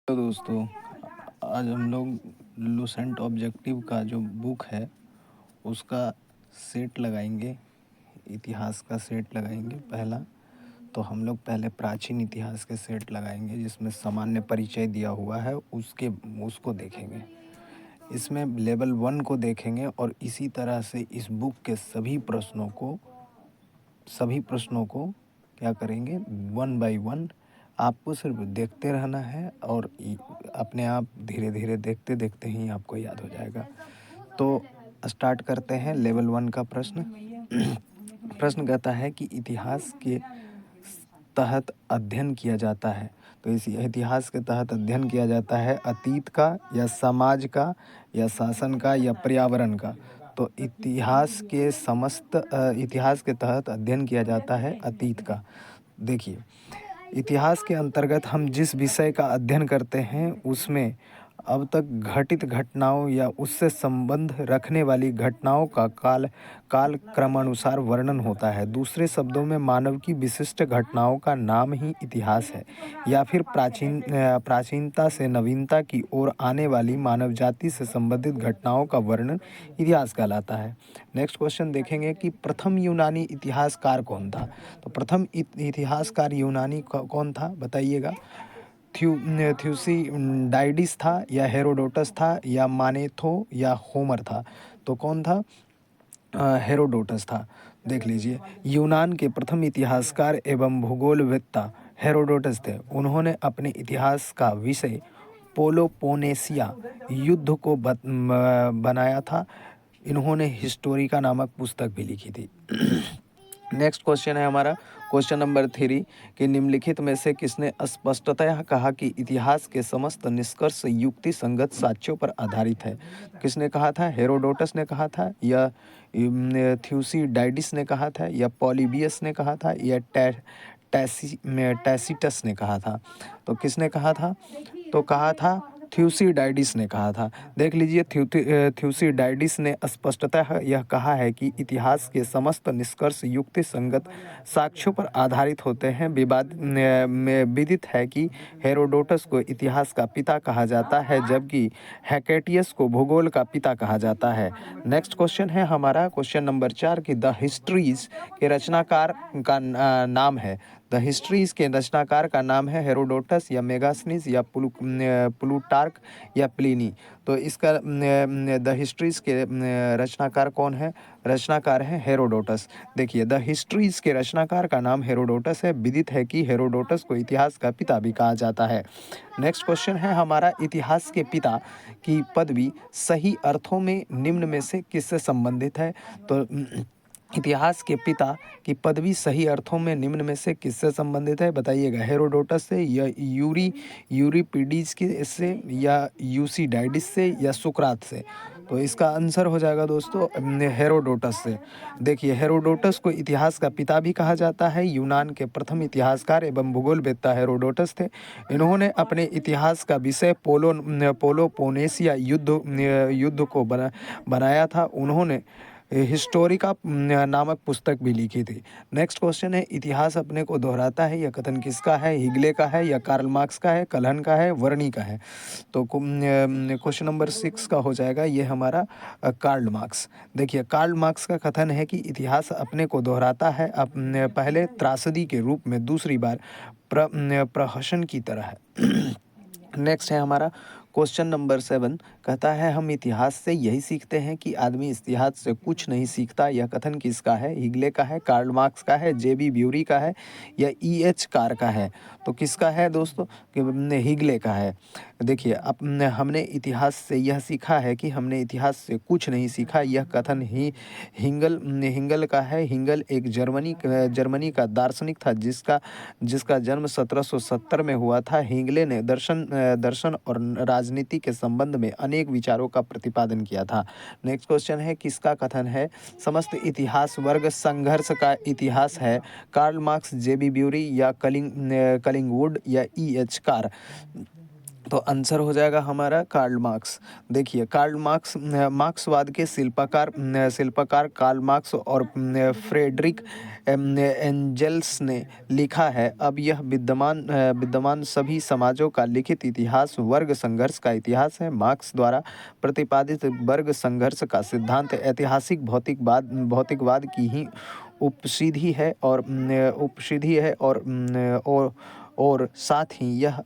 तो दोस्तों, आज हम लोग लुसेंट ऑब्जेक्टिव का जो बुक है उसका सेट लगाएंगे। इतिहास का सेट लगाएंगे पहला। तो हम लोग पहले प्राचीन इतिहास के सेट लगाएंगे जिसमें सामान्य परिचय दिया हुआ है उसको देखेंगे। इसमें लेवल 1 को देखेंगे और इसी तरह से इस बुक के सभी प्रश्नों को क्या करेंगे, वन बाय वन। आपको सिर्फ देखते रहना है और अपने आप धीरे धीरे देखते देखते ही आपको याद हो जाएगा। तो स्टार्ट करते हैं लेवल 1 का प्रश्न। प्रश्न कहता है कि इतिहास के तहत अध्ययन किया जाता है। तो इस इतिहास के तहत अध्ययन किया जाता है अतीत का या समाज का या शासन का या पर्यावरण का। तो इतिहास के तहत अध्ययन किया जाता है अतीत का। देखिए, इतिहास के अंतर्गत हम जिस विषय का अध्ययन करते हैं उसमें अब तक घटित घटनाओं या उससे संबंध रखने वाली घटनाओं का काल क्रमानुसार वर्णन होता है। दूसरे शब्दों में मानव की विशिष्ट घटनाओं का नाम ही इतिहास है, या फिर प्राचीनता से नवीनता की ओर आने वाली मानव जाति से संबंधित घटनाओं का वर्णन इतिहास कहलाता है। नेक्स्ट क्वेश्चन देखेंगे कि प्रथम यूनानी इतिहासकार कौन था। तो प्रथम इतिहासकार यूनानी कौन था, बताइएगा। थ्यूसिडाइडिस था या हेरोडोटस था या मानेथो या होमर था। तो कौन था? हेरोडोटस था। देख लीजिए, यूनान के प्रथम इतिहासकार एवं भूगोलवेत्ता हेरोडोटस थे। उन्होंने अपने इतिहास का विषय पोलोपोनेशिया युद्ध को बनाया था। इन्होंने हिस्टोरिका नामक पुस्तक भी लिखी थी। नेक्स्ट क्वेश्चन है हमारा क्वेश्चन नंबर 3 कि निम्नलिखित में से किसने स्पष्टतः कहा कि इतिहास के समस्त निष्कर्ष युक्ति संगत साक्ष्यों पर आधारित है। किसने कहा था? हेरोडोटस ने कहा था या थ्यूसिडाइडिस ने कहा था या पॉलीबियस ने कहा था या टैसिटस ने कहा था। तो किसने कहा था? तो कहा था थ्यूसिडाइडिस ने कहा था। देख लीजिए, थ्यूसिडाइडिस ने स्पष्टतः यह कहा है कि इतिहास के समस्त निष्कर्ष युक्ति संगत साक्ष्यों पर आधारित होते हैं। में विदित है कि हेरोडोटस को इतिहास का पिता कहा जाता है, जबकि हेकेटियस को भूगोल का पिता कहा जाता है। नेक्स्ट क्वेश्चन है हमारा क्वेश्चन नंबर 4 कि द हिस्ट्रीज के रचनाकार का नाम है। द हिस्ट्रीज के रचनाकार का नाम है हेरोडोटस या मेगास्थनीज या प्लूटार्क या प्लिनी। तो इसका द हिस्ट्रीज के रचनाकार कौन है? रचनाकार है हेरोडोटस। देखिए, द हिस्ट्रीज के रचनाकार का नाम हेरोडोटस है। विदित है कि हेरोडोटस को इतिहास का पिता भी कहा जाता है। नेक्स्ट क्वेश्चन है हमारा, इतिहास के पिता की पदवी सही अर्थों में निम्न में से किससे संबंधित है। तो इतिहास के पिता की पदवी सही अर्थों में निम्न में से किससे संबंधित है, बताइएगा। हेरोडोटस से या यूरिपिडीज के से या यूसिडाइडिस से या सुकरात से। तो इसका आंसर हो जाएगा दोस्तों हेरोडोटस से। देखिए, हेरोडोटस को इतिहास का पिता भी कहा जाता है। यूनान के प्रथम इतिहासकार एवं भूगोलवेत्ता हेरोडोटस थे। इन्होंने अपने इतिहास का विषय पोलोपोनेशिया युद्ध को बनाया था। उन्होंने हिस्टोरिका नामक पुस्तक भी लिखी थी। नेक्स्ट क्वेश्चन है, इतिहास अपने को दोहराता है, यह कथन किसका है? हिगले का है या कार्ल मार्क्स का है, कल्हन का है, वर्नी का है। तो क्वेश्चन नंबर 6 का हो जाएगा ये हमारा कार्ल मार्क्स। देखिए, कार्ल मार्क्स का कथन है कि इतिहास अपने को दोहराता है, पहले त्रासदी के रूप में, दूसरी बार प्रहसन की तरह है। नेक्स्ट है हमारा क्वेश्चन नंबर 7, कहता है हम इतिहास से यही सीखते हैं कि आदमी इतिहास से कुछ नहीं सीखता। यह कथन किसका है? हिगले का है, कार्ल मार्क्स का है, जेबी ब्यूरी का है या ईएच कार का है। तो किसका है दोस्तों? हिगले का है। देखिए, अब हमने इतिहास से यह सीखा है कि हमने इतिहास से कुछ नहीं सीखा, यह कथन ही हिंगल का है। हिंगल एक जर्मनी का दार्शनिक था जिसका जन्म 1770 में हुआ था। हिंगले ने दर्शन और राजनीति के संबंध में अनेक विचारों का प्रतिपादन किया था। नेक्स्ट क्वेश्चन है, किसका कथन है समस्त इतिहास वर्ग संघर्ष का इतिहास है? कार्ल मार्क्स, जेबी ब्यूरी या कलिंगवुड या ईएच कार। तो आंसर हो जाएगा हमारा कार्ल मार्क्स। देखिए कार्ल मार्क्स मार्क्सवाद के शिल्पकार कार्ल मार्क्स और फ्रेडरिक एंजल्स ने लिखा है। अब यह विद्यमान सभी समाजों का लिखित इतिहास वर्ग संघर्ष का इतिहास है। मार्क्स द्वारा प्रतिपादित वर्ग संघर्ष का सिद्धांत ऐतिहासिक भौतिकवाद की ही उपसिद्धि है और साथ ही यह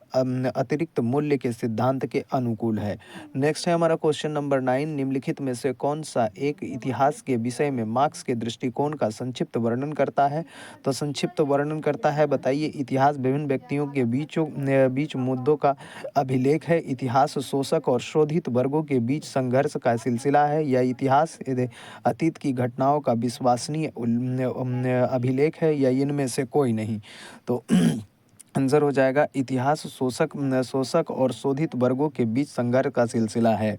अतिरिक्त मूल्य के सिद्धांत के अनुकूल है। नेक्स्ट है हमारा क्वेश्चन नंबर 9, निम्नलिखित में से कौन सा एक इतिहास के विषय में मार्क्स के दृष्टिकोण का संक्षिप्त वर्णन करता है? तो संक्षिप्त वर्णन करता है, बताइए। इतिहास विभिन्न व्यक्तियों के बीच मुद्दों का अभिलेख है। इतिहास शोषक और शोधित वर्गों के बीच संघर्ष का सिलसिला है। या इतिहास अतीत की घटनाओं का विश्वसनीय अभिलेख है, या इनमें से कोई नहीं। तो आंसर हो जाएगा इतिहास शोषक और शोधित वर्गों के बीच संघर्ष का सिलसिला है।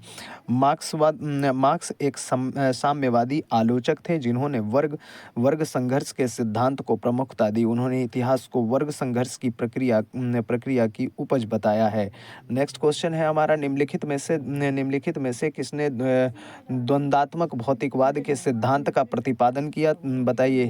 मार्क्स एक साम्यवादी आलोचक थे जिन्होंने वर्ग संघर्ष के सिद्धांत को प्रमुखता दी। उन्होंने इतिहास को वर्ग संघर्ष की प्रक्रिया की उपज बताया है। नेक्स्ट क्वेश्चन है हमारा, निम्नलिखित में से किसने द्वंद्वात्मक भौतिकवाद के सिद्धांत का प्रतिपादन किया? बताइए।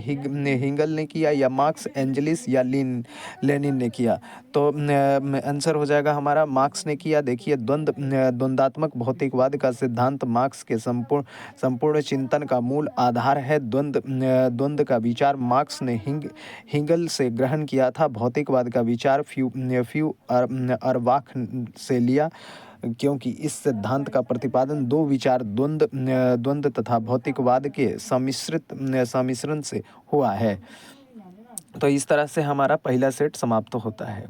हिगल ने किया, या मार्क्स, एंजलिस, या लेनिन ने किया? तो आंसर हो जाएगा हमारा मार्क्स ने किया। देखिए द्वंद्वात्मक भौतिकवाद का सिद्धांत मार्क्स के संपूर्ण चिंतन का मूल आधार है। द्वंद्व का विचार मार्क्स ने हिगल से ग्रहण किया था। भौतिकवाद का विचार फ्यूअरबाख से लिया, क्योंकि इस सिद्धांत का प्रतिपादन दो विचार द्वंद्व तथा भौतिकवाद के सम्मिश्रण से हुआ है। तो इस तरह से हमारा पहला सेट समाप्त होता है।